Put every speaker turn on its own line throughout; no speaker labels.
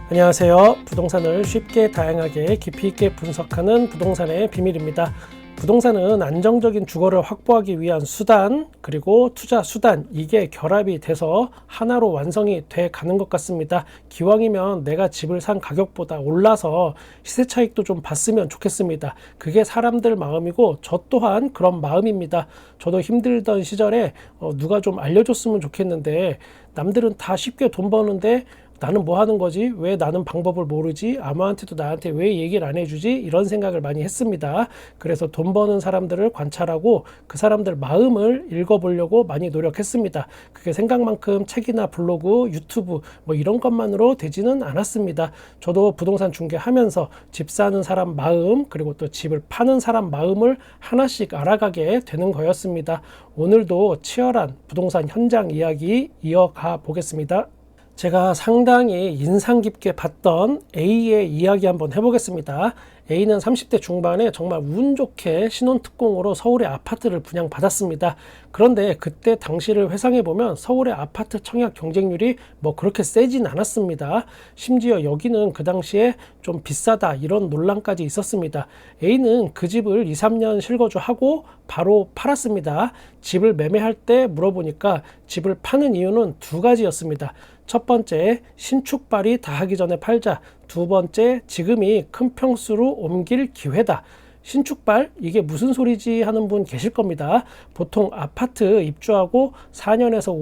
안녕하세요. 부동산을 쉽게 다양하게 깊이 있게 분석하는 부동산의 비밀입니다. 부동산은 안정적인 주거를 확보하기 위한 수단, 그리고 투자 수단, 이게 결합이 돼서 하나로 완성이 돼 가는 것 같습니다. 기왕이면 내가 집을 산 가격보다 올라서 시세 차익도 좀 봤으면 좋겠습니다. 그게 사람들 마음이고 저 또한 그런 마음입니다. 저도 힘들던 시절에 누가 좀 알려줬으면 좋겠는데, 남들은 다 쉽게 돈 버는데 나는 뭐 하는 거지? 왜 나는 방법을 모르지? 아무한테도 나한테 왜 얘기를 안 해주지? 이런 생각을 많이 했습니다. 그래서 돈 버는 사람들을 관찰하고 그 사람들 마음을 읽어보려고 많이 노력했습니다. 그게 생각만큼 책이나 블로그, 유튜브 뭐 이런 것만으로 되지는 않았습니다. 저도 부동산 중개하면서 집 사는 사람 마음, 그리고 또 집을 파는 사람 마음을 하나씩 알아가게 되는 거였습니다. 오늘도 치열한 부동산 현장 이야기 이어가 보겠습니다. 제가 상당히 인상 깊게 봤던 A의 이야기 한번 해보겠습니다. A는 30대 중반에 정말 운 좋게 신혼특공으로 서울의 아파트를 분양받았습니다. 그런데 그때 당시를 회상해보면 서울의 아파트 청약 경쟁률이 뭐 그렇게 세진 않았습니다. 심지어 여기는 그 당시에 좀 비싸다 이런 논란까지 있었습니다. A는 그 집을 2, 3년 실거주하고 바로 팔았습니다. 집을 매매할 때 물어보니까 집을 파는 이유는 두 가지였습니다. 첫 번째, 신축발이 다 하기 전에 팔자. 두 번째, 지금이 큰 평수로 옮길 기회다. 신축발, 이게 무슨 소리지 하는 분 계실 겁니다. 보통 아파트 입주하고 4년에서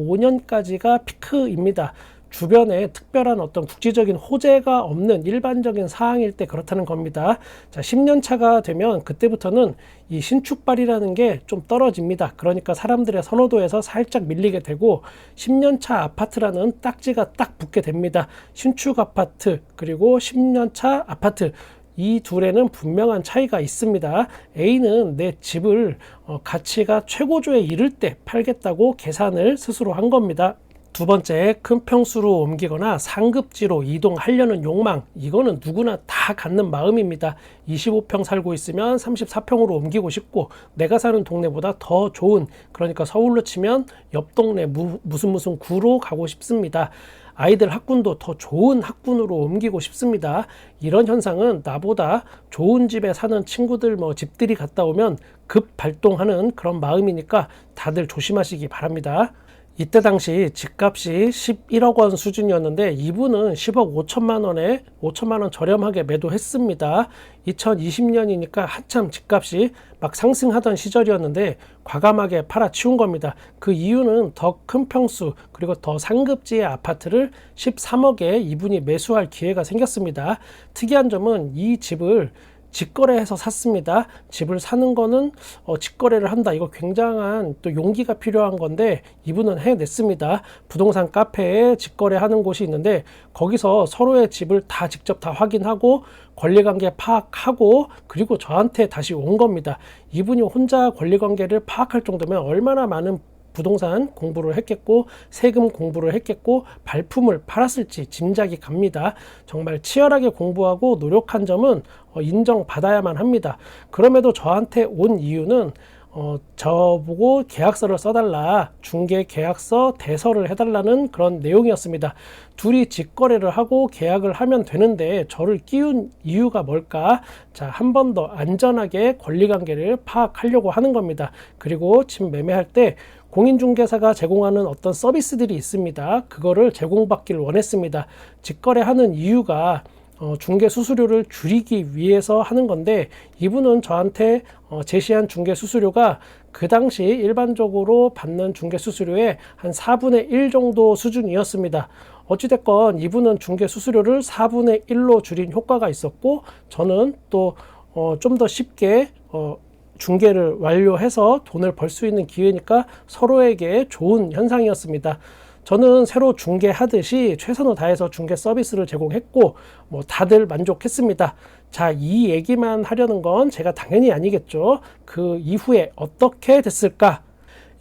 5년까지가 피크입니다. 주변에 특별한 어떤 국지적인 호재가 없는 일반적인 사항일 때 그렇다는 겁니다. 자, 10년 차가 되면 그때부터는 이 신축발이라는 게 좀 떨어집니다. 그러니까 사람들의 선호도에서 살짝 밀리게 되고 10년 차 아파트라는 딱지가 딱 붙게 됩니다. 신축 아파트 그리고 10년 차 아파트, 이 둘에는 분명한 차이가 있습니다. A는 내 집을 가치가 최고조에 이를 때 팔겠다고 계산을 스스로 한 겁니다. 두 번째, 큰 평수로 옮기거나 상급지로 이동하려는 욕망, 이거는 누구나 다 갖는 마음입니다. 25평 살고 있으면 34평으로 옮기고 싶고, 내가 사는 동네보다 더 좋은, 그러니까 서울로 치면 옆 동네 무슨 구로 가고 싶습니다. 아이들 학군도 더 좋은 학군으로 옮기고 싶습니다. 이런 현상은 나보다 좋은 집에 사는 친구들 집들이 갔다 오면 급 발동하는 그런 마음이니까 다들 조심하시기 바랍니다. 이때 당시 집값이 11억 원 수준이었는데 이분은 10억 5천만 원에 5천만 원 저렴하게 매도했습니다. 2020년이니까 한참 집값이 막 상승하던 시절이었는데 과감하게 팔아치운 겁니다. 그 이유는 더 큰 평수 그리고 더 상급지의 아파트를 13억에 이분이 매수할 기회가 생겼습니다. 특이한 점은 이 집을 직거래해서 샀습니다. 집을 사는 거는 직거래를 한다. 이거 굉장한 또 용기가 필요한 건데 이분은 해냈습니다. 부동산 카페에 직거래하는 곳이 있는데 거기서 서로의 집을 다 직접 다 확인하고 권리관계 파악하고 그리고 저한테 다시 온 겁니다. 이분이 혼자 권리관계를 파악할 정도면 얼마나 많은 부동산 공부를 했겠고 세금 공부를 했겠고 발품을 팔았을지 짐작이 갑니다. 정말 치열하게 공부하고 노력한 점은 인정받아야만 합니다. 그럼에도 저한테 온 이유는 저보고 계약서를 써달라, 중개 계약서 대서를 해달라는 그런 내용이었습니다. 둘이 직거래를 하고 계약을 하면 되는데 저를 끼운 이유가 뭘까? 자, 한 번 더 안전하게 권리관계를 파악하려고 하는 겁니다. 그리고 집 매매할 때 공인중개사가 제공하는 어떤 서비스들이 있습니다. 그거를 제공받기를 원했습니다. 직거래하는 이유가 중개 수수료를 줄이기 위해서 하는 건데 이분은 저한테 제시한 중개 수수료가 그 당시 일반적으로 받는 중개 수수료의 한 4분의 1 정도 수준이었습니다. 어찌됐건 이분은 중개 수수료를 4분의 1로 줄인 효과가 있었고 저는 또 좀 더 쉽게 중개를 완료해서 돈을 벌 수 있는 기회니까 서로에게 좋은 현상이었습니다. 저는 새로 중개하듯이 최선을 다해서 중개 서비스를 제공했고 다들 만족했습니다. 자, 이 얘기만 하려는 건 제가 당연히 아니겠죠. 그 이후에 어떻게 됐을까?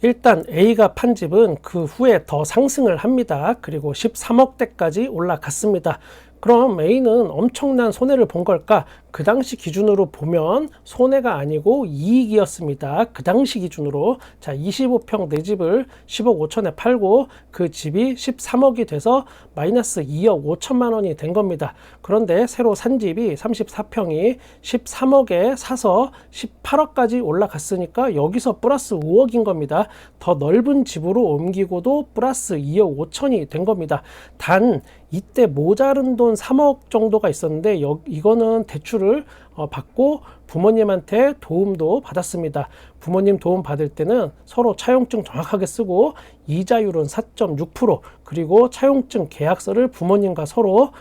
일단 A가 판 집은 그 후에 더 상승을 합니다. 그리고 13억대까지 올라갔습니다. 그럼 A는 엄청난 손해를 본 걸까? 그 당시 기준으로 보면 손해가 아니고 이익이었습니다. 그 당시 기준으로. 자, 25평 내 집을 10억 5천에 팔고 그 집이 13억이 돼서 마이너스 2억 5천만 원이 된 겁니다. 그런데 새로 산 집이 34평이 13억에 사서 18억까지 올라갔으니까 여기서 플러스 5억인 겁니다. 더 넓은 집으로 옮기고도 플러스 2억 5천이 된 겁니다. 단 이때 모자른 돈 3억 정도가 있었는데 이거는 대출을 받고 부모님한테 도움도 받았습니다. 부모님 도움 받을 때는 서로 차용증 정확하게 쓰고 이자율은 4.6% 그리고 차용증 계약서를 부모님과 서로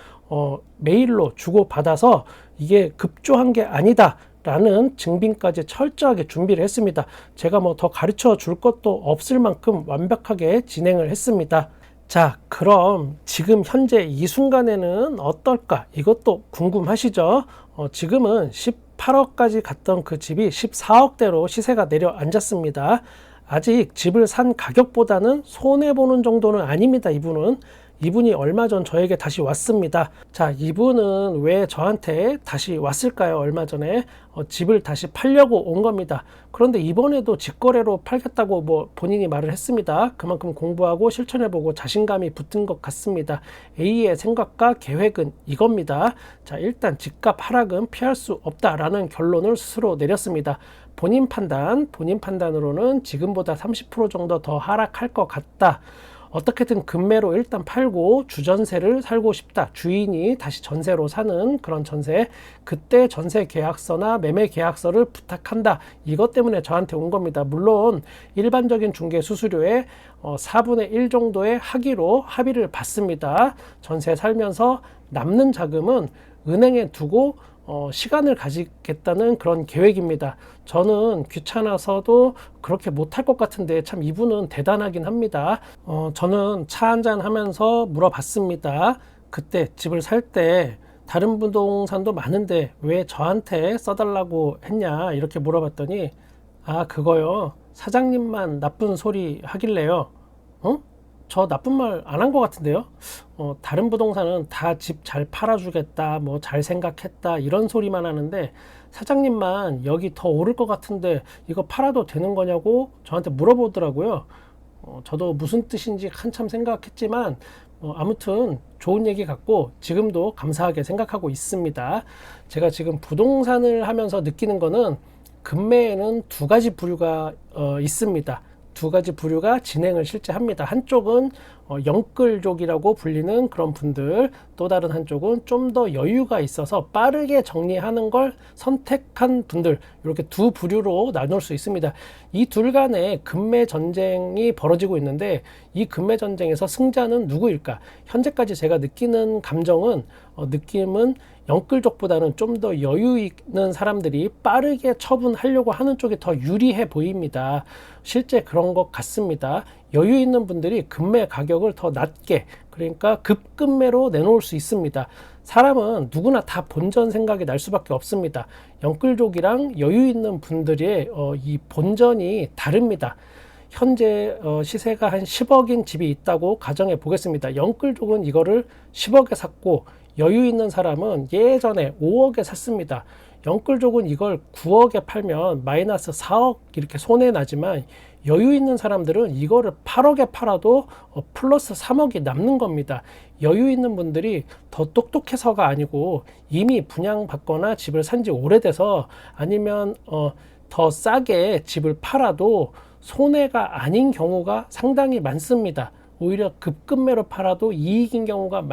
메일로 주고받아서 이게 급조한 게 아니다 라는 증빙까지 철저하게 준비를 했습니다. 제가 뭐 더 가르쳐 줄 것도 없을 만큼 완벽하게 진행을 했습니다. 자, 그럼 지금 현재 이 순간에는 어떨까? 이것도 궁금하시죠? 지금은 18억까지 갔던 그 집이 14억대로 시세가 내려앉았습니다. 아직 집을 산 가격보다는 손해보는 정도는 아닙니다. 이분이 얼마 전 저에게 다시 왔습니다. 자, 이분은 왜 저한테 다시 왔을까요? 얼마 전에 집을 다시 팔려고 온 겁니다. 그런데 이번에도 직거래로 팔겠다고 뭐 본인이 말을 했습니다. 그만큼 공부하고 실천해보고 자신감이 붙은 것 같습니다. A의 생각과 계획은 이겁니다. 자, 일단 집값 하락은 피할 수 없다라는 결론을 스스로 내렸습니다. 본인 판단으로는 지금보다 30% 정도 더 하락할 것 같다. 어떻게든 급매로 일단 팔고 주전세를 살고 싶다. 주인이 다시 전세로 사는 그런 전세. 그때 전세 계약서나 매매 계약서를 부탁한다. 이것 때문에 저한테 온 겁니다. 물론 일반적인 중개 수수료의 4분의 1 정도의 하기로 합의를 받습니다. 전세 살면서 남는 자금은 은행에 두고 시간을 가지겠다는 그런 계획입니다. 저는 귀찮아서도 그렇게 못할 것 같은데 참 이분은 대단하긴 합니다. 저는 차 한잔 하면서 물어봤습니다. 그때 집을 살 때 다른 부동산도 많은데 왜 저한테 써달라고 했냐 이렇게 물어봤더니 아, 그거요, 사장님만 나쁜 소리 하길래요. 저 나쁜 말 안 한 것 같은데요. 다른 부동산은 다 집 잘 팔아주겠다, 뭐 잘 생각했다 이런 소리만 하는데 사장님만 여기 더 오를 것 같은데 이거 팔아도 되는 거냐고 저한테 물어보더라고요. 저도 무슨 뜻인지 한참 생각했지만 아무튼 좋은 얘기 같고 지금도 감사하게 생각하고 있습니다. 제가 지금 부동산을 하면서 느끼는 거는 급매에는 두 가지 부류가 있습니다. 두 가지 부류가 진행을 실제 합니다. 한쪽은 영끌족이라고 불리는 그런 분들, 또 다른 한쪽은 좀 더 여유가 있어서 빠르게 정리하는 걸 선택한 분들, 이렇게 두 부류로 나눌 수 있습니다. 이 둘 간에 급매 전쟁이 벌어지고 있는데 이 급매 전쟁에서 승자는 누구일까? 현재까지 제가 느끼는 느낌은 영끌족보다는 좀 더 여유 있는 사람들이 빠르게 처분하려고 하는 쪽이 더 유리해 보입니다. 실제 그런 것 같습니다. 여유 있는 분들이 급매 가격을 더 낮게, 그러니까 급급매로 내놓을 수 있습니다. 사람은 누구나 다 본전 생각이 날 수밖에 없습니다. 영끌족이랑 여유 있는 분들의 이 본전이 다릅니다. 현재 시세가 한 10억인 집이 있다고 가정해 보겠습니다. 영끌족은 이거를 10억에 샀고 여유 있는 사람은 예전에 5억에 샀습니다. 영끌족은 이걸 9억에 팔면 마이너스 4억 이렇게 손해 나지만 여유 있는 사람들은 이거를 8억에 팔아도 플러스 3억이 남는 겁니다. 여유 있는 분들이 더 똑똑해서가 아니고 이미 분양받거나 집을 산 지 오래돼서 아니면 더 싸게 집을 팔아도 손해가 아닌 경우가 상당히 많습니다. 오히려 급급매로 팔아도 이익인 경우가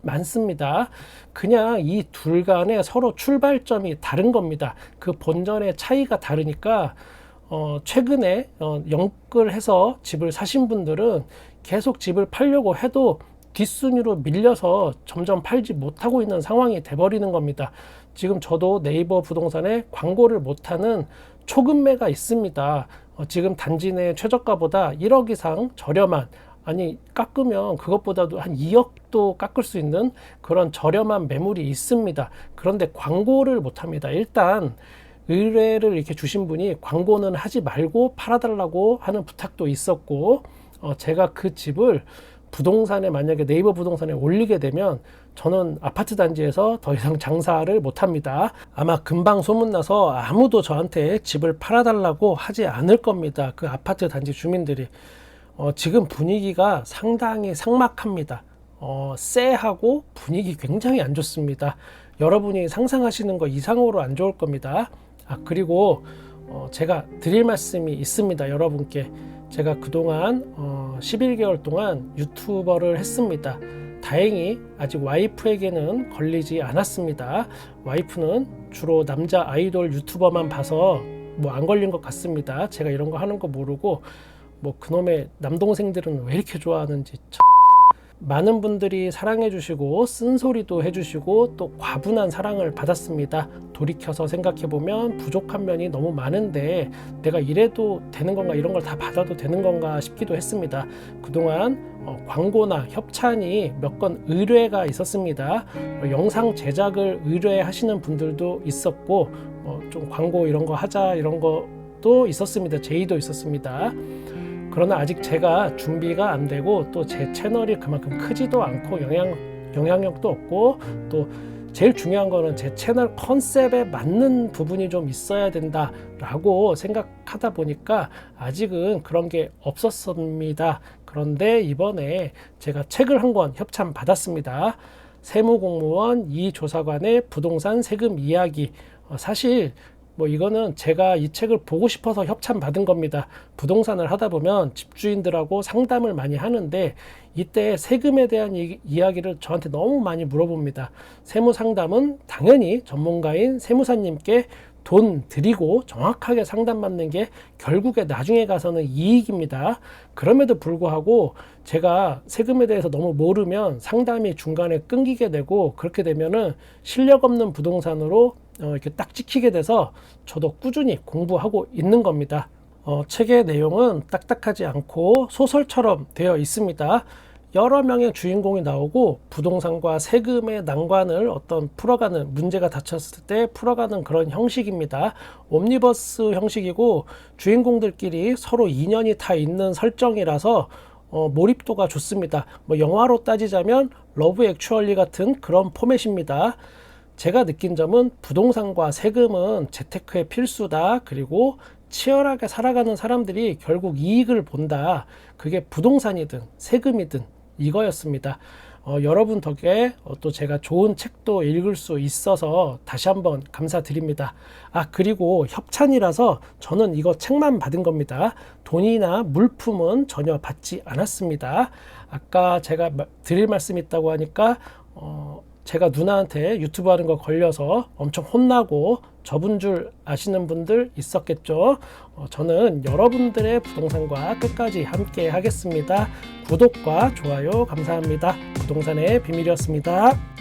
많습니다. 그냥 이 둘 간에 서로 출발점이 다른 겁니다. 그 본전의 차이가 다르니까 최근에 영끌해서 집을 사신 분들은 계속 집을 팔려고 해도 뒷순위로 밀려서 점점 팔지 못하고 있는 상황이 돼버리는 겁니다. 지금 저도 네이버 부동산에 광고를 못하는 초급매가 있습니다. 지금 단지 내 최저가보다 1억 이상 저렴한, 아니 깎으면 그것보다도 한 2억도 깎을 수 있는 그런 저렴한 매물이 있습니다. 그런데 광고를 못합니다. 일단 의뢰를 이렇게 주신 분이 광고는 하지 말고 팔아달라고 하는 부탁도 있었고 제가 그 집을 부동산에 만약에 네이버 부동산에 올리게 되면 저는 아파트 단지에서 더 이상 장사를 못합니다. 아마 금방 소문나서 아무도 저한테 집을 팔아달라고 하지 않을 겁니다. 그 아파트 단지 주민들이. 지금 분위기가 상당히 삭막합니다. 쎄하고 분위기 굉장히 안 좋습니다. 여러분이 상상하시는 거 이상으로 안 좋을 겁니다. 그리고 제가 드릴 말씀이 있습니다. 여러분께. 제가 그동안 11개월 동안 유튜버를 했습니다. 다행히 아직 와이프에게는 걸리지 않았습니다. 와이프는 주로 남자 아이돌 유튜버만 봐서 뭐 안 걸린 것 같습니다. 제가 이런 거 하는 거 모르고 뭐 그놈의 남동생들은 왜 이렇게 좋아하는지. 많은 분들이 사랑해 주시고 쓴소리도 해주시고 또 과분한 사랑을 받았습니다. 돌이켜서 생각해보면 부족한 면이 너무 많은데 내가 이래도 되는 건가, 이런 걸 다 받아도 되는 건가 싶기도 했습니다. 그동안 광고나 협찬이 몇 건 의뢰가 있었습니다. 영상 제작을 의뢰하시는 분들도 있었고 좀 광고 이런 거 하자 이런 것도 있었습니다. 제의도 있었습니다. 그러나 아직 제가 준비가 안 되고 또 제 채널이 그만큼 크지도 않고 영향력도 없고 또 제일 중요한 거는 제 채널 컨셉에 맞는 부분이 좀 있어야 된다라고 생각하다 보니까 아직은 그런 게 없었습니다. 그런데 이번에 제가 책을 한 권 협찬 받았습니다. 세무공무원 이조사관의 부동산 세금 이야기. 사실 이거는 제가 이 책을 보고 싶어서 협찬 받은 겁니다. 부동산을 하다 보면 집주인들하고 상담을 많이 하는데 이때 세금에 대한 이야기를 저한테 너무 많이 물어봅니다. 세무 상담은 당연히 전문가인 세무사님께 돈 드리고 정확하게 상담받는 게 결국에 나중에 가서는 이익입니다. 그럼에도 불구하고 제가 세금에 대해서 너무 모르면 상담이 중간에 끊기게 되고 그렇게 되면은 실력 없는 부동산으로 이렇게 딱 찍히게 돼서 저도 꾸준히 공부하고 있는 겁니다. 책의 내용은 딱딱하지 않고 소설처럼 되어 있습니다. 여러 명의 주인공이 나오고 부동산과 세금의 난관을 풀어가는, 문제가 닥쳤을 때 풀어가는 그런 형식입니다. 옴니버스 형식이고 주인공들끼리 서로 인연이 다 있는 설정이라서 몰입도가 좋습니다. 영화로 따지자면 러브 액츄얼리 같은 그런 포맷입니다. 제가 느낀 점은 부동산과 세금은 재테크의 필수다. 그리고 치열하게 살아가는 사람들이 결국 이익을 본다. 그게 부동산이든 세금이든 이거였습니다. 여러분 덕에 또 제가 좋은 책도 읽을 수 있어서 다시 한번 감사드립니다. 그리고 협찬이라서 저는 이거 책만 받은 겁니다. 돈이나 물품은 전혀 받지 않았습니다. 아까 제가 드릴 말씀이 있다고 하니까 제가 누나한테 유튜브 하는 거 걸려서 엄청 혼나고 접은 줄 아시는 분들 있었겠죠. 저는 여러분들의 부동산과 끝까지 함께 하겠습니다. 구독과 좋아요 감사합니다. 부동산의 비밀이었습니다.